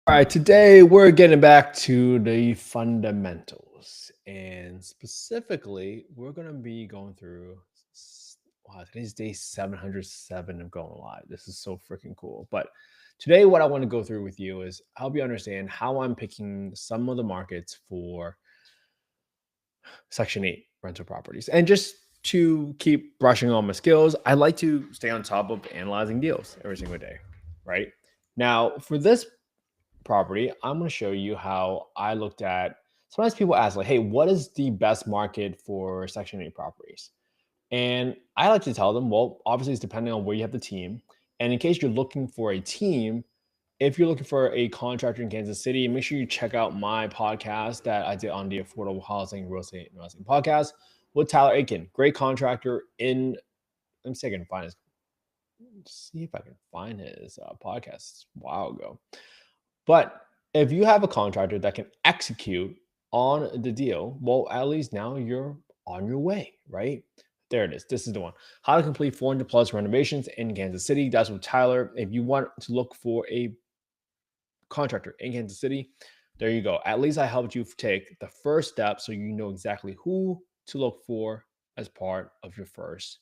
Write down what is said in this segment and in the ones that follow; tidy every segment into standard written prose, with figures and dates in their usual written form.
All right, today we're getting back to the fundamentals, and specifically, we're going to be going through. Wow, today's day 707 of going live. This is so freaking cool. But today, what I want to go through with you is help you understand how I'm picking some of the markets for Section 8 rental properties. And just to keep brushing on my skills, I like to stay on top of analyzing deals every single day, right? Now, for this property, I'm going to show you how I looked at. Sometimes people ask, like, hey, what is the best market for Section 8 properties? And I like to tell them, well, obviously, it's depending on where you have the team. And in case you're looking for a team, if you're looking for a contractor in Kansas City, make sure you check out my podcast that I did on the Affordable Housing Real Estate Investing podcast with Tyler Aiken. Great contractor in, let me see if I can find his, see if I can find his podcast a while ago. But if you have a contractor that can execute on the deal, well, at least now you're on your way, right? There it is. This is the one. How to complete 400 plus renovations in Kansas City. That's with Tyler. If you want to look for a contractor in Kansas City, there you go. At least I helped you take the first step so you know exactly who to look for as part of your first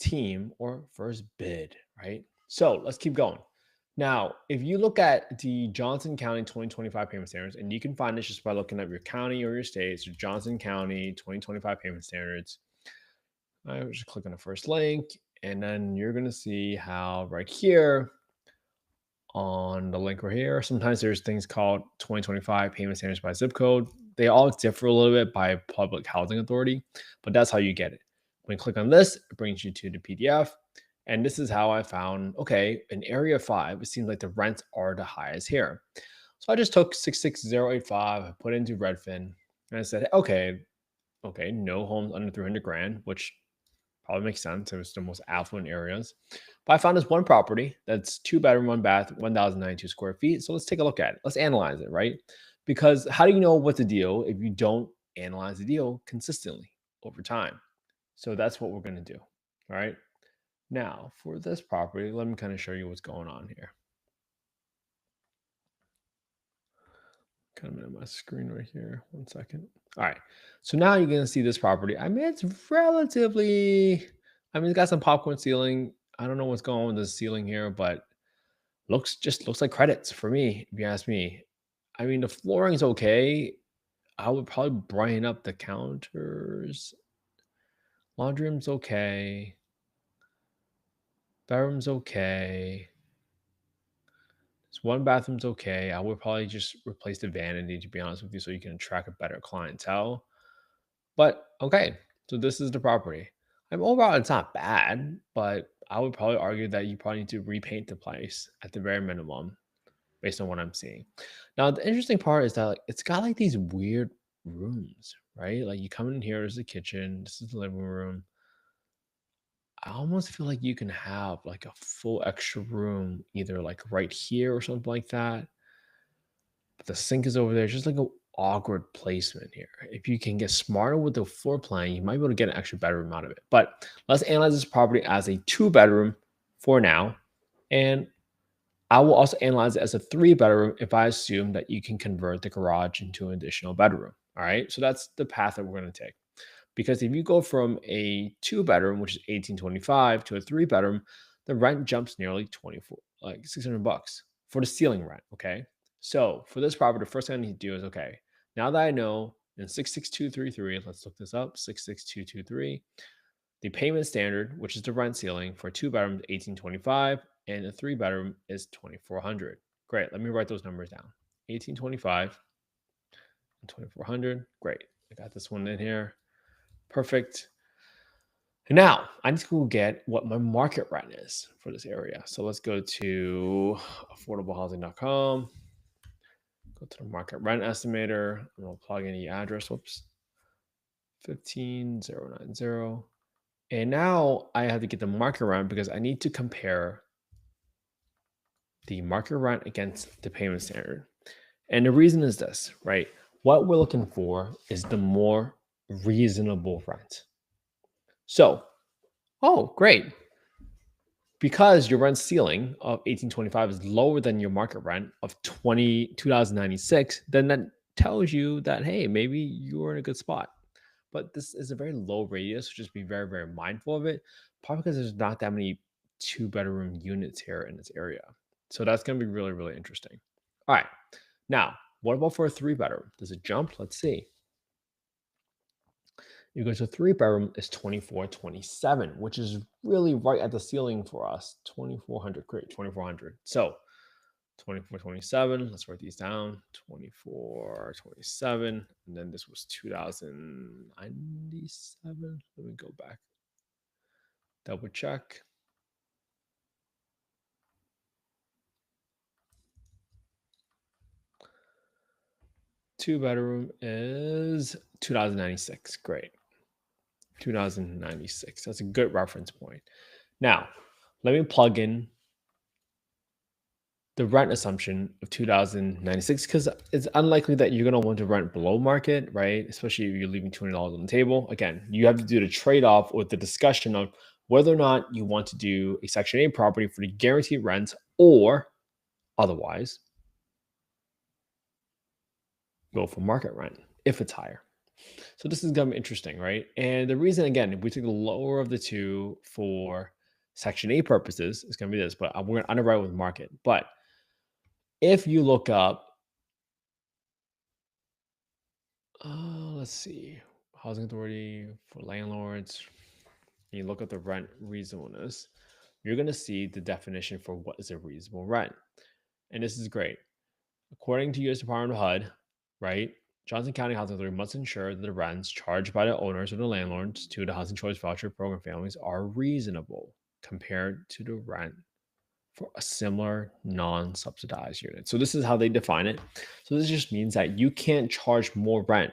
team or first bid, right? So let's keep going. Now, if you look at the Johnson County 2025 payment standards, and you can find this just by looking at your county or your state, so Johnson County 2025 payment standards, I would just click on the first link, and then you're going to see how right here on the link right here, sometimes there's things called 2025 payment standards by zip code. They all differ a little bit by public housing authority, but that's how you get it. When you click on this, it brings you to the PDF. And this is how I found, okay, in area 5, it seems like the rents are the highest here. So I just took 66085, I put it into Redfin, and I said, okay, no homes under 300 grand, which probably makes sense. It was the most affluent areas. But I found this one property that's 2 bedroom, 1 bath, 1,092 square feet. So let's take a look at it. Let's analyze it, right? Because how do you know what's a deal if you don't analyze the deal consistently over time? So that's what we're going to do. All right. Now, for this property, let me kind of show you what's going on here. Kind of in my screen right here. 1 second. All right. So now you're going to see this property. I mean, it's relatively, it's got some popcorn ceiling. I don't know what's going on with the ceiling here, but looks like credits for me, if you ask me. I mean, the flooring's okay. I would probably brighten up the counters. Laundry room's okay. Bedroom's okay. This one bathroom's okay. I would probably just replace the vanity, to be honest with you, so you can attract a better clientele. But okay, so this is the property. Overall, it's not bad, but I would probably argue that you probably need to repaint the place at the very minimum, based on what I'm seeing. Now, the interesting part is that it's got like these weird rooms, right? Like you come in here, there's the kitchen, this is the living room. I almost feel like you can have like a full extra room, either like right here or something like that. But the sink is over there. It's just like an awkward placement here. If you can get smarter with the floor plan, you might be able to get an extra bedroom out of it. But let's analyze this property as a 2 bedroom for now. And I will also analyze it as a 3 bedroom if I assume that you can convert the garage into an additional bedroom. All right. So that's the path that we're going to take. Because if you go from a 2 bedroom, which is 1825, to a 3 bedroom, the rent jumps nearly 24, like $600 for the ceiling rent. Okay. So for this property, the first thing I need to do is, okay, now that I know in 66233, let's look this up, 66223, the payment standard, which is the rent ceiling for 2 bedrooms, 1825, and a 3 bedroom is 2400. Great. Let me write those numbers down. 1825 and 2400. Great. I got this one in here. Perfect. And now I need to go get what my market rent is for this area. So let's go to affordablehousing.com. Go to the market rent estimator. I'm going to plug in the address. Whoops. 15090. And now I have to get the market rent because I need to compare the market rent against the payment standard. And the reason is this, right? What we're looking for is the more reasonable rent. So, oh, great. because your rent ceiling of 1825 is lower than your market rent of 2096, then that tells you that, hey, maybe you're in a good spot. But this is a very low radius, so just be very, very mindful of it. Probably because there's not that many two-bedroom units here in this area. So that's going to be really, really interesting. All right. Now, what about for a three-bedroom? Does it jump? Let's see. You go to three-bedroom is 2427, which is really right at the ceiling for us. 2400, great, 2400. So 2427, let's write these down. 2427, and then this was 2097. Let me go back, double check. Two-bedroom is 2096. Great. 2096. That's a good reference point. Now, let me plug in the rent assumption of 2096 because it's unlikely that you're going to want to rent below market, right? Especially if you're leaving $200 on the table. Again, you have to do the trade-off with the discussion of whether or not you want to do a Section 8 property for the guaranteed rent or otherwise go for market rent if it's higher. So this is going to be interesting, right? And the reason, again, if we take the lower of the two for Section 8 purposes, it's going to be this, but we're going to underwrite with market. But if you look up, let's see, housing authority for landlords, and you look at the rent reasonableness, you're going to see the definition for what is a reasonable rent. And this is great. According to U.S. Department of HUD, right, Johnson County Housing Authority must ensure that the rents charged by the owners or the landlords to the Housing Choice Voucher program families are reasonable compared to the rent for a similar non-subsidized unit. So this is how they define it. So this just means that you can't charge more rent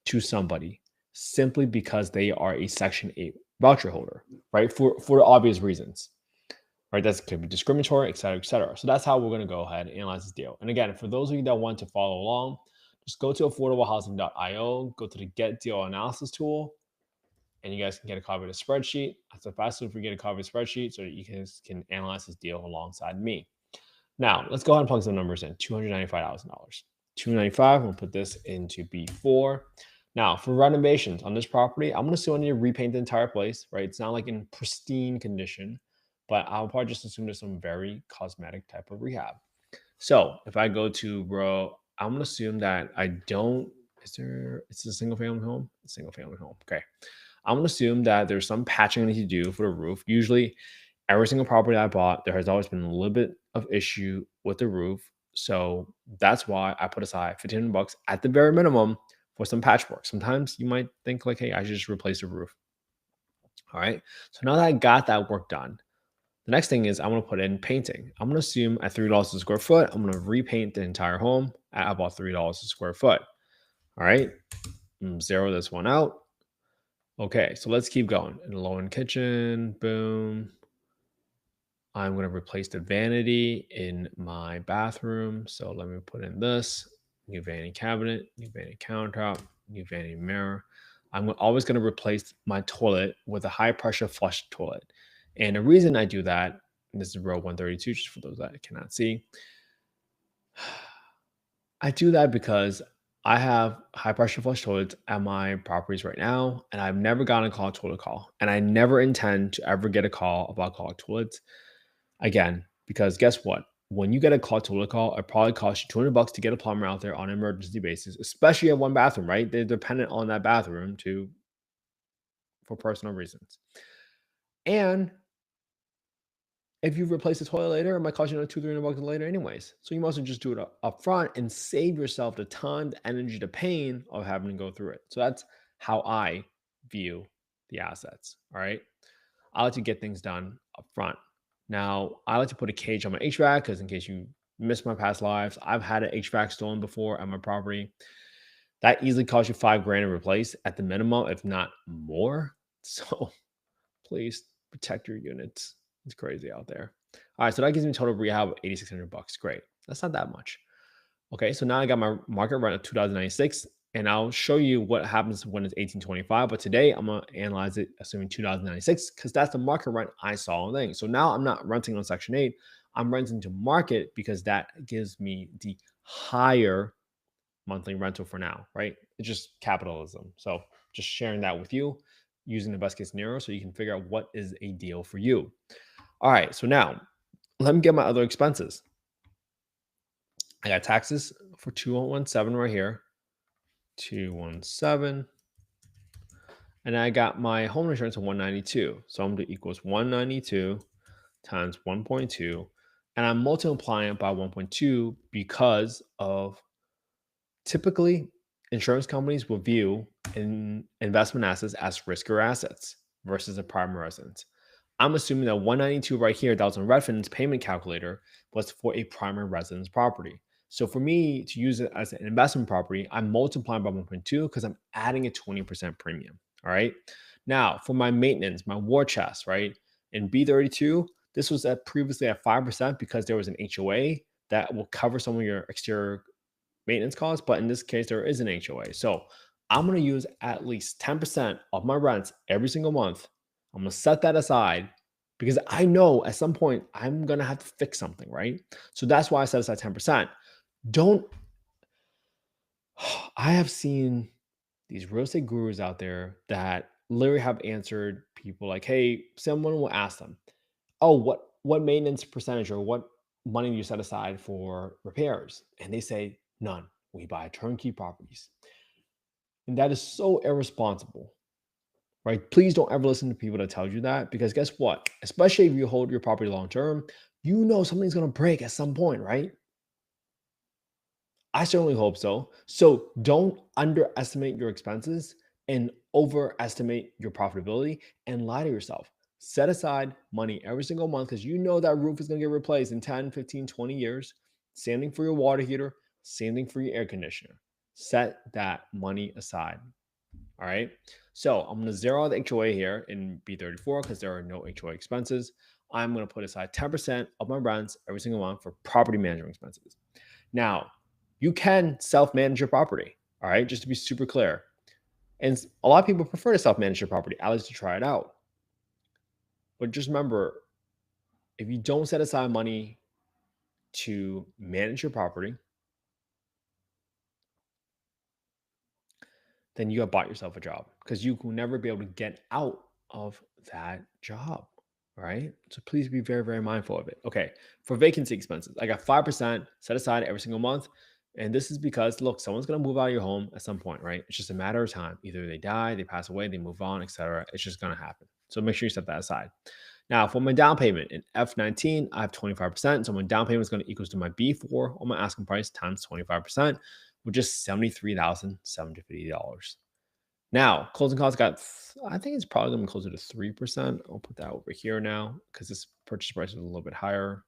to somebody simply because they are a Section 8 voucher holder, right? For obvious reasons, right? That could be discriminatory, et cetera, et cetera. So that's how we're going to go ahead and analyze this deal. And again, for those of you that want to follow along, just go to affordablehousing.io, go to the Get Deal Analysis tool, and you guys can get a copy of the spreadsheet. That's the fastest way to get a copy of the spreadsheet so that you can analyze this deal alongside me. Now, let's go ahead and plug some numbers in. $295,000. $295, we'll put this into B4. Now, for renovations on this property, I'm going to still need to repaint the entire place, right? It's not like in pristine condition, but I'll probably just assume there's some very cosmetic type of rehab. So if I go to row, I'm going to assume that I don't, it's a single family home? A single family home. Okay. I'm going to assume that there's some patching I need to do for the roof. Usually, every single property I bought, there has always been a little bit of issue with the roof. So that's why I put aside $1,500 at the very minimum for some patchwork. Sometimes you might think like, hey, I should just replace the roof. All right. So now that I got that work done, the next thing is I'm going to put in painting. I'm going to assume at $3 a square foot, I'm going to repaint the entire home at about $3 a square foot. All right. Zero this one out. Okay, so let's keep going. In the low-end kitchen, boom. I'm going to replace the vanity in my bathroom. So let me put in this. New vanity cabinet, new vanity countertop, new vanity mirror. I'm always going to replace my toilet with a high-pressure flush toilet. And the reason I do that, and this is row 132, just for those that cannot see, I do that because I have high pressure flush toilets at my properties right now, and I've never gotten a clogged toilet call. And I never intend to ever get a call about clogged toilets again, because guess what? When you get a clogged toilet call, it probably costs you $200 to get a plumber out there on an emergency basis, especially at one bathroom, right? They're dependent on that bathroom for personal reasons. And if you replace the toilet later, it might cost you another $200-300 later anyways. So you might as well just do it up front and save yourself the time, the energy, the pain of having to go through it. So that's how I view the assets. All right. I like to get things done up front. Now, I like to put a cage on my HVAC because in case you missed my past lives, I've had an HVAC stolen before at my property. That easily costs you $5,000 to replace at the minimum, if not more. So please protect your units. It's crazy out there. All right, so that gives me total rehab of $8,600. Great. That's not that much. Okay, so now I got my market rent of 2096. And I'll show you what happens when it's 1825. But today I'm gonna analyze it assuming 2096 because that's the market rent I saw on thing. So now I'm not renting on Section 8. I'm renting to market because that gives me the higher monthly rental for now, right? It's just capitalism. So just sharing that with you using the best case scenario so you can figure out what is a deal for you. All right. So now let me get my other expenses. I got taxes for 2117 right here. 217. And I got my home insurance of 192. So I'm going to equals 192 times 1.2. And I'm multiplying it by 1.2 because of typically insurance companies will view investment assets as riskier assets versus a primary residence. I'm assuming that 192 right here, that was on Redfin's payment calculator, was for a primary residence property. So for me to use it as an investment property, I'm multiplying by 1.2 because I'm adding a 20% premium. All right. Now for my maintenance, my war chest, right? In B32, this was previously at 5% because there was an HOA that will cover some of your exterior maintenance costs, but in this case, there is an HOA. So I'm going to use at least 10% of my rents every single month. I'm going to set that aside because I know at some point I'm going to have to fix something, right? So that's why I set aside 10%. Don't, I have seen these real estate gurus out there that literally have answered people like, hey, someone will ask them, oh, what maintenance percentage or what money do you set aside for repairs? And they say none. We buy turnkey properties. And that is so irresponsible, right? Please don't ever listen to people that tell you that because guess what? Especially if you hold your property long term, you know something's going to break at some point, right? I certainly hope so. So don't underestimate your expenses and overestimate your profitability and lie to yourself. Set aside money every single month because you know that roof is going to get replaced in 10, 15, 20 years. Same thing for your water heater, same thing for your air conditioner. Set that money aside. All right. So I'm going to zero out the HOA here in B34 because there are no HOA expenses. I'm going to put aside 10% of my rents every single month for property management expenses. Now, you can self manage your property. All right. Just to be super clear. And a lot of people prefer to self manage your property, at least to try it out. But just remember, if you don't set aside money to manage your property, then you have bought yourself a job because you will never be able to get out of that job. Right. So please be very, very mindful of it. Okay. For vacancy expenses, I got 5% set aside every single month. And this is because, look, someone's going to move out of your home at some point, right? It's just a matter of time. Either they die, they pass away, they move on, etc. It's just going to happen. So make sure you set that aside. Now, for my down payment in F19, I have 25%. So my down payment is going to equal to my B4 on my asking price times 25%, which is $73,750. Now, closing costs got, I think it's probably going to be closer to 3%. I'll put that over here now because this purchase price is a little bit higher.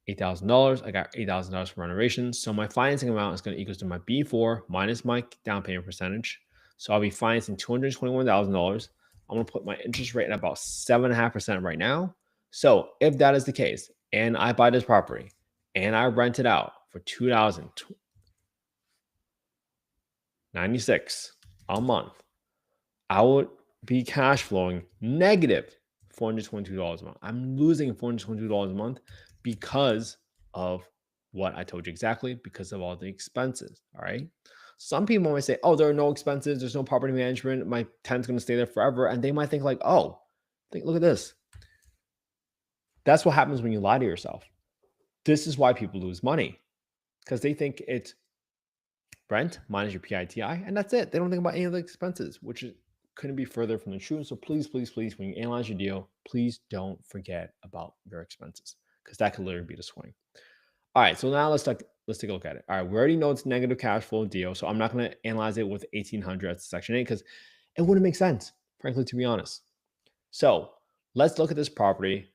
$8,000. I got $8,000 for renovations. So my financing amount is going to equal to my B4 minus my down payment percentage. So I'll be financing $221,000. I'm going to put my interest rate at about 7.5% right now. So if that is the case, and I buy this property and I rent it out for $2,096 a month, I would be cash flowing negative $422 a month. I'm losing $422 a month because of what I told you exactly, because of all the expenses. All right. Some people might say, oh, there are no expenses. There's no property management. My tenant's going to stay there forever. And they might think, like, oh, look at this. That's what happens when you lie to yourself. This is why people lose money because they think it's rent minus your PITI, and that's it. They don't think about any of the expenses, which couldn't be further from the truth. So please, please, please, when you analyze your deal, please don't forget about your expenses because that could literally be the swing. All right, so now let's take a look at it. All right, we already know it's negative cash flow deal, so I'm not going to analyze it with 1800 as Section 8 because it wouldn't make sense, frankly, to be honest. So let's look at this property.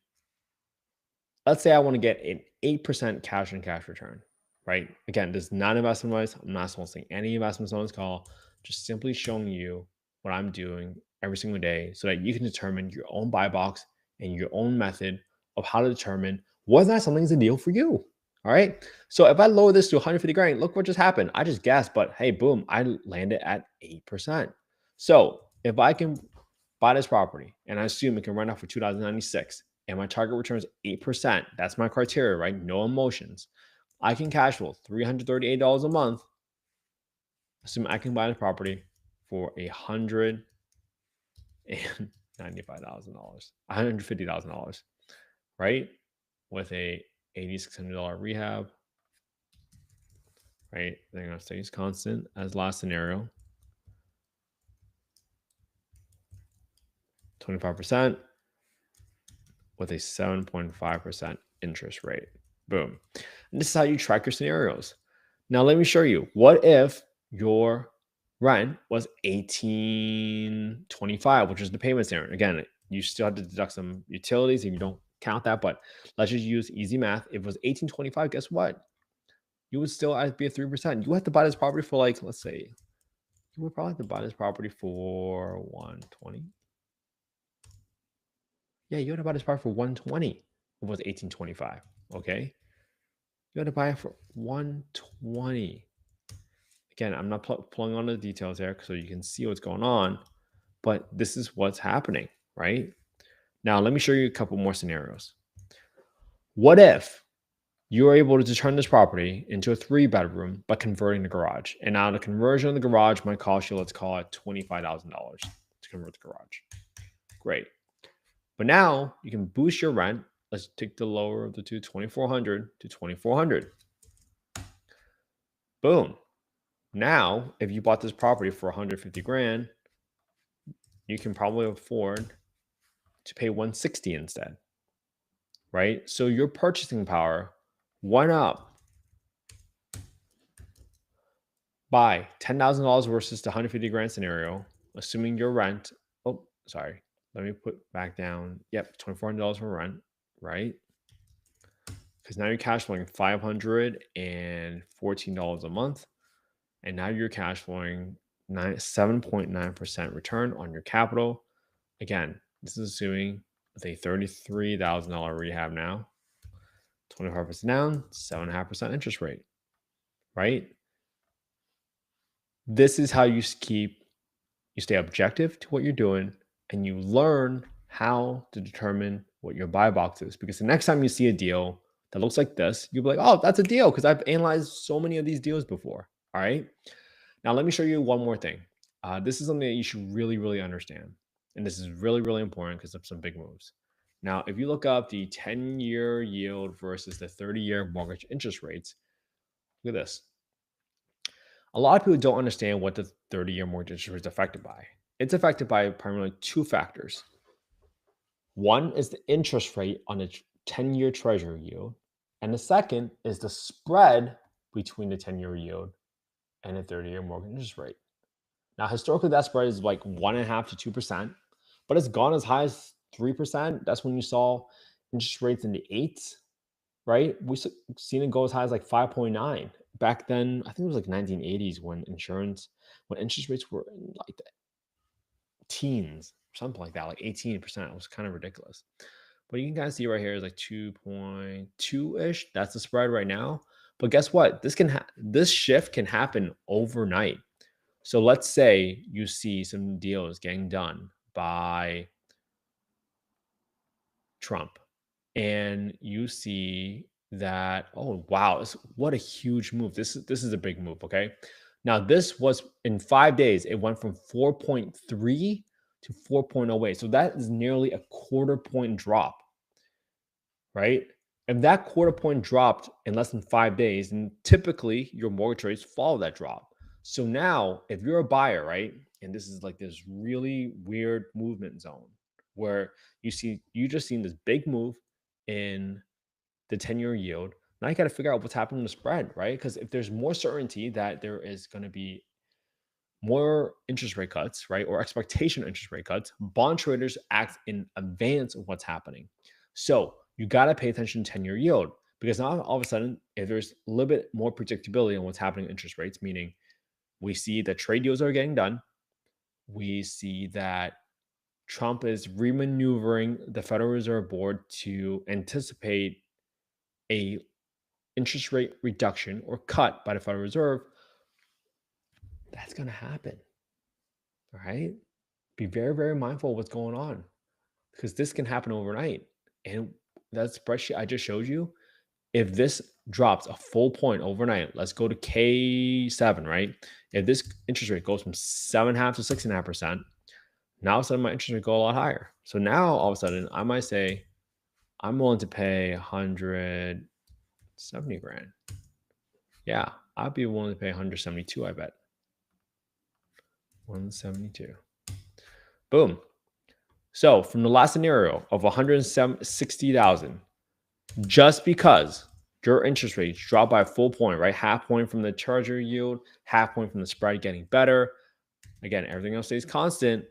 Let's say I want to get an 8% cash on cash return, right? Again, this is not investment advice. I'm not soliciting any investments on this call, just simply showing you what I'm doing every single day so that you can determine your own buy box and your own method of how to determine whether or not something is a deal for you. All right. So if I lower this to 150 grand, look what just happened. I just guessed, but hey, boom, I landed at 8%. So if I can buy this property and I assume it can run out for 2096 and my target return is 8%, that's my criteria, right? No emotions. I can cash flow $338 a month. Assume I can buy this property for $195,000, $150,000, right? With a $8,600 rehab, right? They're going to stay constant as last scenario. 25% with a 7.5% interest rate. Boom. And this is how you track your scenarios. Now, let me show you. What if your rent was 1825, which is the payment standard? Again, you still have to deduct some utilities if you don't count that, but let's just use easy math. If it was 1825, guess what? You would still have to be at 3%. You have to buy this property for, like, let's say, you would probably have to buy this property for 120. Yeah, you had to buy this property for 120. It was 1825. Okay. You had to buy it for 120. Again, I'm not pulling on the details there so you can see what's going on, but this is what's happening, right? Now, let me show you a couple more scenarios. What if you are able to turn this property into a 3-bedroom by converting the garage? And now the conversion of the garage might cost you, let's call it $25,000 to convert the garage. Great. But now you can boost your rent. Let's take the lower of the two, 2,400 to 2,400. Boom. Now, if you bought this property for 150 grand, you can probably afford to pay 160 instead, right? So your purchasing power went up by $10,000 versus the 150 grand scenario, assuming your rent. Oh, sorry. Let me put back down. Yep, $2,400 for rent, right? Because now you're cash flowing $514 a month. And now you're cash flowing 7.9% return on your capital. Again, this is assuming with a $33,000 rehab now, 25% down, 7.5% interest rate, right? This is how you stay objective to what you're doing and you learn how to determine what your buy box is. Because the next time you see a deal that looks like this, you'll be like, oh, that's a deal because I've analyzed so many of these deals before. All right. Now, let me show you one more thing. This is something that you should really, really understand. And this is really, really important because of some big moves. Now, if you look up the 10-year yield versus the 30-year mortgage interest rates, look at this. A lot of people don't understand what the 30-year mortgage interest rate is affected by. It's affected by primarily two factors. One is the interest rate on the 10-year treasury yield, and the second is the spread between the 10-year yield and the 30-year mortgage interest rate. Now, historically, that spread is like 1.5% to 2%, but it's gone as high as 3%. That's when you saw interest rates in the eights, right? We've seen it go as high as like 5.9. Back then, I think it was like 1980s when interest rates were in like the teens, something like that, like 18%. It was kind of ridiculous. But you can kind of see right here is like 2.2-ish. That's the spread right now. But guess what? This shift can happen overnight. So let's say you see some deals getting done by Trump and you see that, oh wow, what a huge move. This is a big move, okay? Now this was in 5 days, it went from 4.3 to 4.08. So that is nearly a quarter point drop, right? If that quarter point dropped in less than 5 days, and typically your mortgage rates follow that drop. So now, if you're a buyer, right, and this is like this really weird movement zone where you just seen this big move in the 10-year yield. Now you got to figure out what's happening to the spread, right? Because if there's more certainty that there is going to be more interest rate cuts, right, or expectation of interest rate cuts, bond traders act in advance of what's happening. So you got to pay attention to 10-year yield because now all of a sudden, if there's a little bit more predictability on what's happening in interest rates, meaning we see that trade deals are getting done, we see that Trump is remaneuvering the Federal Reserve Board to anticipate a interest rate reduction or cut by the Federal Reserve, that's going to happen. All right. Be very, very mindful of what's going on because this can happen overnight. And that spreadsheet I just showed you, if this drops a full point overnight, let's go to K7, right? If this interest rate goes from 7.5 to 6.5%, now all of a sudden my interest rate go a lot higher. So now all of a sudden I might say I'm willing to pay 170 grand. Yeah, I'd be willing to pay 172, I bet. 172. Boom. So from the last scenario of 160,000, just because your interest rates drop by a full point, right? Half point from the charger yield, half point from the spread getting better. Again, everything else stays constant.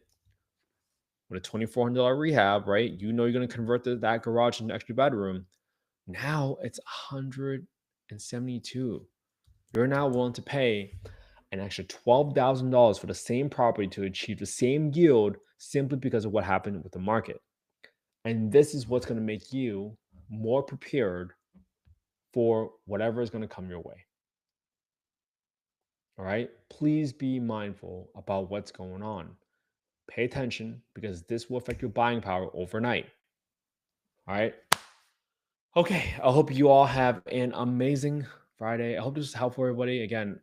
With a $2,400 rehab, right? You know you're going to convert that garage into an extra bedroom. Now it's 172. You're now willing to pay an extra $12,000 for the same property to achieve the same yield simply because of what happened with the market. And this is what's going to make you more prepared for whatever is going to come your way. All right. Please be mindful about what's going on. Pay attention because this will affect your buying power overnight. All right. Okay. I hope you all have an amazing Friday. I hope this is helpful, everybody. Again,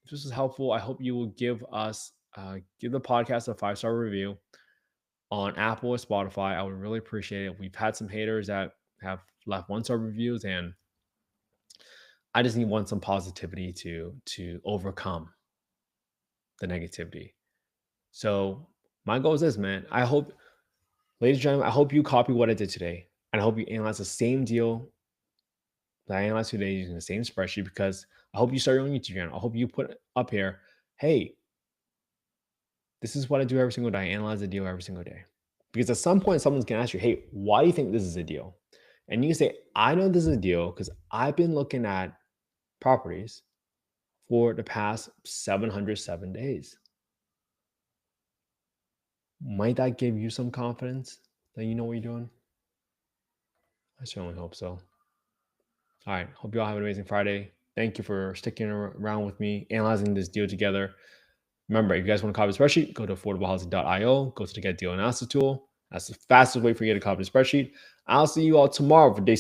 if this is helpful, I hope you will give the podcast a 5-star review on Apple or Spotify. I would really appreciate it. We've had some haters that have left 1-star reviews, and I just want some positivity to overcome the negativity. So my goal is this, man. I hope, ladies and gentlemen, I hope you copy what I did today, and I hope you analyze the same deal that I analyzed today using the same spreadsheet, because I hope you start your own YouTube channel. I hope you put up here, hey, this is what I do every single day. I analyze the deal every single day. Because at some point, someone's going to ask you, hey, why do you think this is a deal? And you say, I know this is a deal because I've been looking at properties for the past 707 days. Might that give you some confidence that you know what you're doing? I certainly hope so. All right. Hope you all have an amazing Friday. Thank you for sticking around with me, analyzing this deal together. Remember, if you guys want to copy the spreadsheet, go to affordablehousing.io, go to the Get Deal Analysis tool. That's the fastest way for you to copy the spreadsheet. I'll see you all tomorrow for day